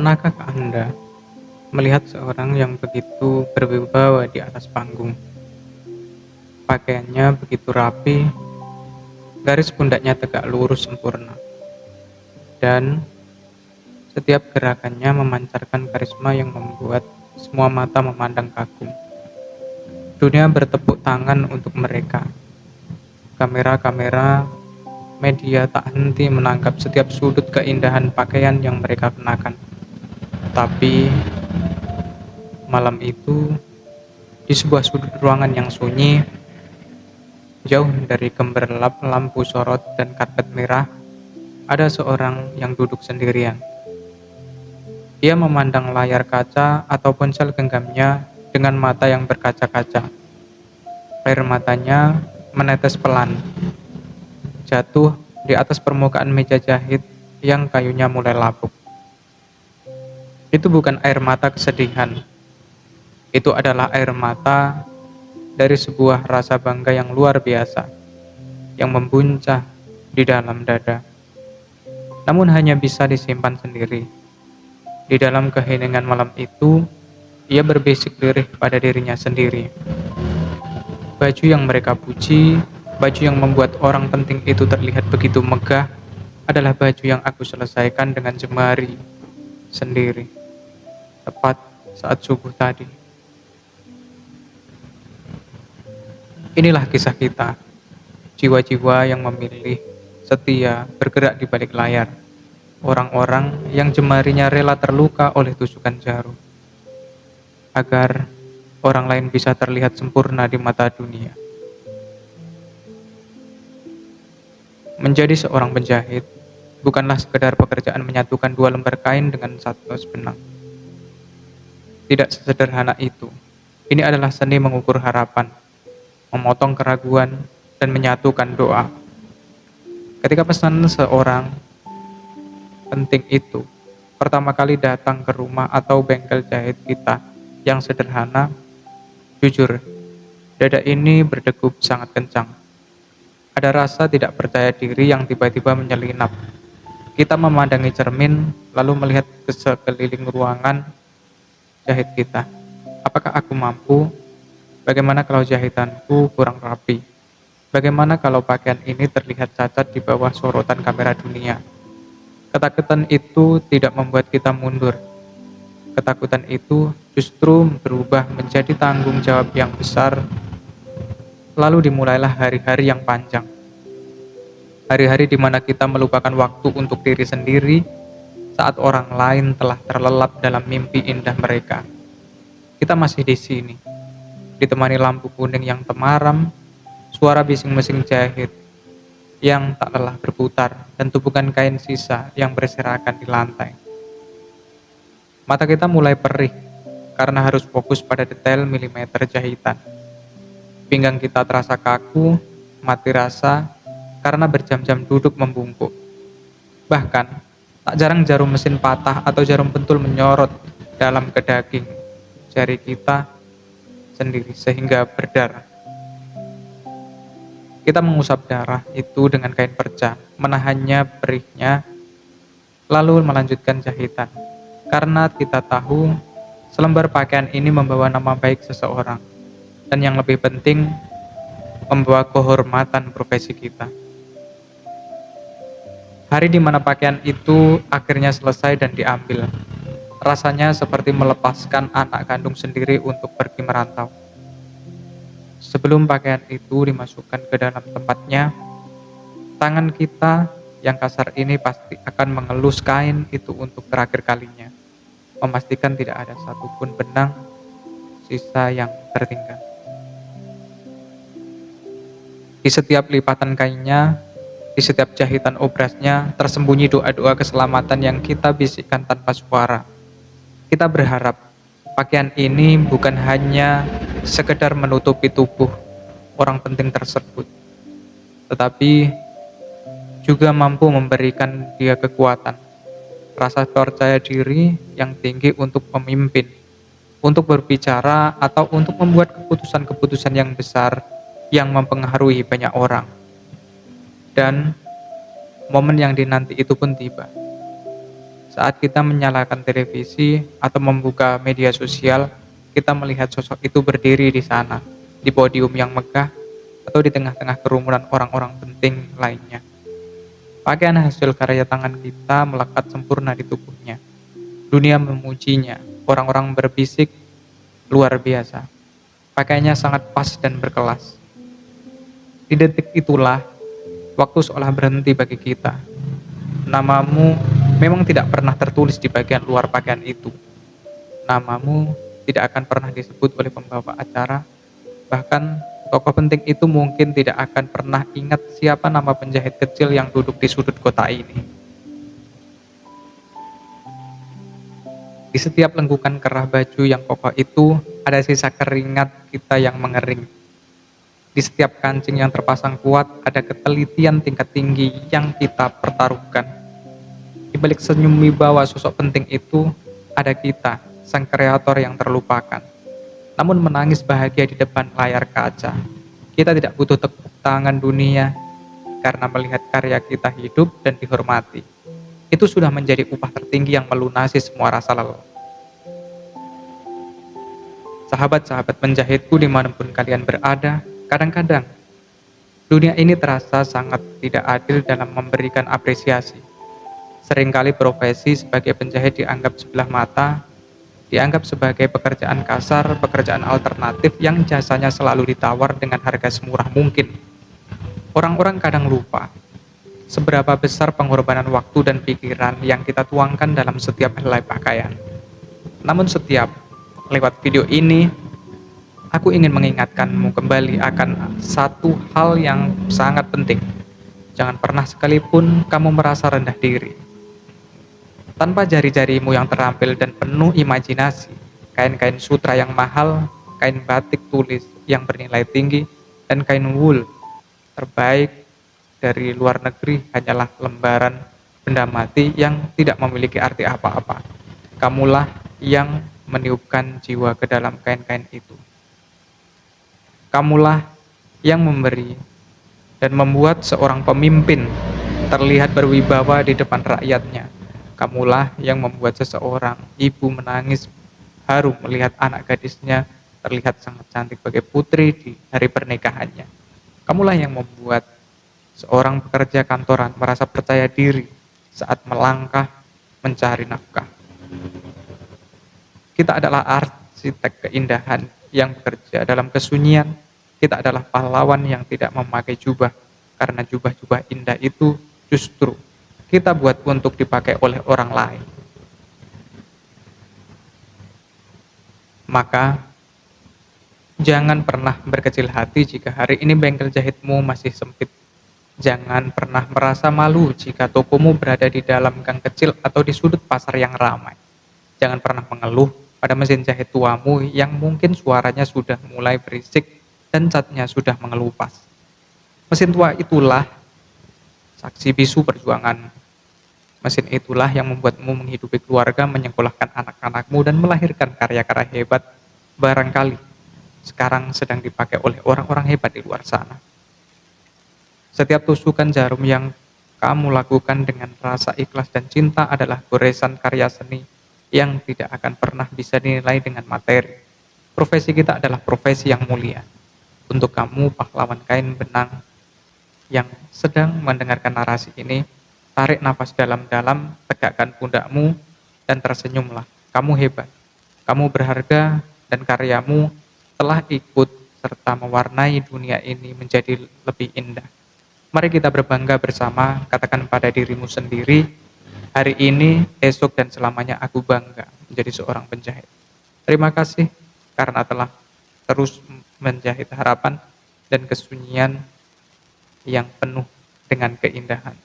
Pernahkah Anda melihat seorang yang begitu berwibawa di atas panggung? Pakaiannya begitu rapi, garis pundaknya tegak lurus sempurna, dan setiap gerakannya memancarkan karisma yang membuat semua mata memandang kagum. Dunia bertepuk tangan untuk mereka. Kamera-kamera media tak henti menangkap setiap sudut keindahan pakaian yang mereka kenakan. Tapi malam itu, di sebuah sudut ruangan yang sunyi, jauh dari gemerlap lampu sorot dan karpet merah, ada seorang yang duduk sendirian. Dia memandang layar kaca atau ponsel genggamnya dengan mata yang berkaca-kaca. Air matanya menetes pelan, jatuh di atas permukaan meja jahit yang kayunya mulai lapuk. Itu bukan air mata kesedihan, itu adalah air mata dari sebuah rasa bangga yang luar biasa, yang membuncah di dalam dada. Namun hanya bisa disimpan sendiri. Di dalam keheningan malam itu, ia berbisik lirih pada dirinya sendiri. Baju yang mereka puji, baju yang membuat orang penting itu terlihat begitu megah, adalah baju yang aku selesaikan dengan jemari sendiri, tepat saat subuh tadi. Inilah kisah kita, jiwa-jiwa yang memilih setia bergerak di balik layar. Orang-orang yang jemarinya rela terluka oleh tusukan jarum, agar orang lain bisa terlihat sempurna di mata dunia. Menjadi seorang penjahit bukanlah sekedar pekerjaan menyatukan dua lembar kain dengan satu benang. Tidak sesederhana itu. Ini adalah seni mengukur harapan, memotong keraguan, dan menyatukan doa. Ketika pesan seorang penting itu pertama kali datang ke rumah atau bengkel jahit kita yang sederhana, jujur, dada ini berdegup sangat kencang. Ada rasa tidak percaya diri yang tiba-tiba menyelinap. Kita memandangi cermin, lalu melihat ke sekeliling ruangan jahit kita. Apakah aku mampu? Bagaimana kalau jahitanku kurang rapi? Bagaimana kalau pakaian ini terlihat cacat di bawah sorotan kamera dunia? Ketakutan itu tidak membuat kita mundur. Ketakutan itu justru berubah menjadi tanggung jawab yang besar. Lalu dimulailah hari-hari yang panjang. Hari-hari di mana kita melupakan waktu untuk diri sendiri saat orang lain telah terlelap dalam mimpi indah mereka. Kita masih di sini, ditemani lampu kuning yang temaram, suara bising mesin jahit yang tak lelah berputar, dan tumpukan kain sisa yang berserakan di lantai. Mata kita mulai perih karena harus fokus pada detail milimeter jahitan. Pinggang kita terasa kaku, mati rasa, karena berjam-jam duduk membungkuk. Bahkan, tak jarang jarum mesin patah atau jarum pentul menyorot dalam ke daging jari kita sendiri sehingga berdarah. Kita mengusap darah itu dengan kain perca, menahannya perihnya, lalu melanjutkan jahitan. Karena kita tahu, selembar pakaian ini membawa nama baik seseorang, dan yang lebih penting, membawa kehormatan profesi kita. Hari di mana pakaian itu akhirnya selesai dan diambil, rasanya seperti melepaskan anak kandung sendiri untuk pergi merantau. Sebelum pakaian itu dimasukkan ke dalam tempatnya, tangan kita yang kasar ini pasti akan mengelus kain itu untuk terakhir kalinya, memastikan tidak ada satupun benang sisa yang tertinggal. Di setiap lipatan kainnya, di setiap jahitan obrasnya, tersembunyi doa-doa keselamatan yang kita bisikkan tanpa suara. Kita berharap pakaian ini bukan hanya sekedar menutupi tubuh orang penting tersebut, tetapi juga mampu memberikan dia kekuatan, rasa percaya diri yang tinggi untuk memimpin, untuk berbicara, atau untuk membuat keputusan-keputusan yang besar yang mempengaruhi banyak orang. Dan momen yang dinanti itu pun tiba. Saat kita menyalakan televisi atau membuka media sosial, kita melihat sosok itu berdiri di sana, di podium yang megah, atau di tengah-tengah kerumunan orang-orang penting lainnya. Pakaian hasil karya tangan kita melekat sempurna di tubuhnya. Dunia memujinya, orang-orang berbisik, luar biasa. Pakaiannya sangat pas dan berkelas. Di detik itulah, waktu seolah berhenti bagi kita. Namamu memang tidak pernah tertulis di bagian luar pakaian itu. Namamu tidak akan pernah disebut oleh pembawa acara, bahkan tokoh penting itu mungkin tidak akan pernah ingat siapa nama penjahit kecil yang duduk di sudut kota ini. Di setiap lengkukan kerah baju yang kokoh itu, ada sisa keringat kita yang mengering. Di setiap kancing yang terpasang kuat, ada ketelitian tingkat tinggi yang kita pertaruhkan. Di balik senyum wibawa sosok penting itu, ada kita, sang kreator yang terlupakan. Namun menangis bahagia di depan layar kaca. Kita tidak butuh tepuk tangan dunia, karena melihat karya kita hidup dan dihormati. Itu sudah menjadi upah tertinggi yang melunasi semua rasa lelah. Sahabat-sahabat penjahitku dimanapun kalian berada, kadang-kadang dunia ini terasa sangat tidak adil dalam memberikan apresiasi. Seringkali profesi sebagai penjahit dianggap sebelah mata, dianggap sebagai pekerjaan kasar, pekerjaan alternatif yang jasanya selalu ditawar dengan harga semurah mungkin. Orang-orang kadang lupa seberapa besar pengorbanan waktu dan pikiran yang kita tuangkan dalam setiap helai pakaian. Namun lewat video ini, aku ingin mengingatkanmu kembali akan satu hal yang sangat penting. Jangan pernah sekalipun kamu merasa rendah diri. Tanpa jari-jarimu yang terampil dan penuh imajinasi, kain-kain sutra yang mahal, kain batik tulis yang bernilai tinggi, dan kain wool terbaik dari luar negeri hanyalah lembaran benda mati yang tidak memiliki arti apa-apa. Kamulah yang meniupkan jiwa ke dalam kain-kain itu. Kamulah yang memberi dan membuat seorang pemimpin terlihat berwibawa di depan rakyatnya. Kamulah yang membuat seseorang ibu menangis haru melihat anak gadisnya terlihat sangat cantik sebagai putri di hari pernikahannya. Kamulah yang membuat seorang pekerja kantoran merasa percaya diri saat melangkah mencari nafkah. Kita adalah arsitek keindahan yang bekerja dalam kesunyian. Kita adalah pahlawan yang tidak memakai jubah, karena jubah-jubah indah itu justru kita buat untuk dipakai oleh orang lain. Maka, jangan pernah berkecil hati jika hari ini bengkel jahitmu masih sempit. Jangan pernah merasa malu jika tokomu berada di dalam gang kecil atau di sudut pasar yang ramai. Jangan pernah mengeluh pada mesin jahit tuamu yang mungkin suaranya sudah mulai berisik dan catnya sudah mengelupas. Mesin tua itulah saksi bisu perjuangan. Mesin itulah yang membuatmu menghidupi keluarga, menyekolahkan anak-anakmu, dan melahirkan karya-karya hebat barangkali sekarang sedang dipakai oleh orang-orang hebat di luar sana. Setiap tusukan jarum yang kamu lakukan dengan rasa ikhlas dan cinta adalah goresan karya seni yang tidak akan pernah bisa dinilai dengan materi. Profesi kita adalah profesi yang mulia. Untuk kamu, pahlawan kain benang yang sedang mendengarkan narasi ini, tarik nafas dalam-dalam, tegakkan pundakmu, dan tersenyumlah. Kamu hebat, kamu berharga, dan karyamu telah ikut serta mewarnai dunia ini menjadi lebih indah. Mari kita berbangga bersama, katakan pada dirimu sendiri, hari ini, esok, dan selamanya aku bangga menjadi seorang penjahit. Terima kasih karena telah terus menjahit harapan dan kesunyian yang penuh dengan keindahan.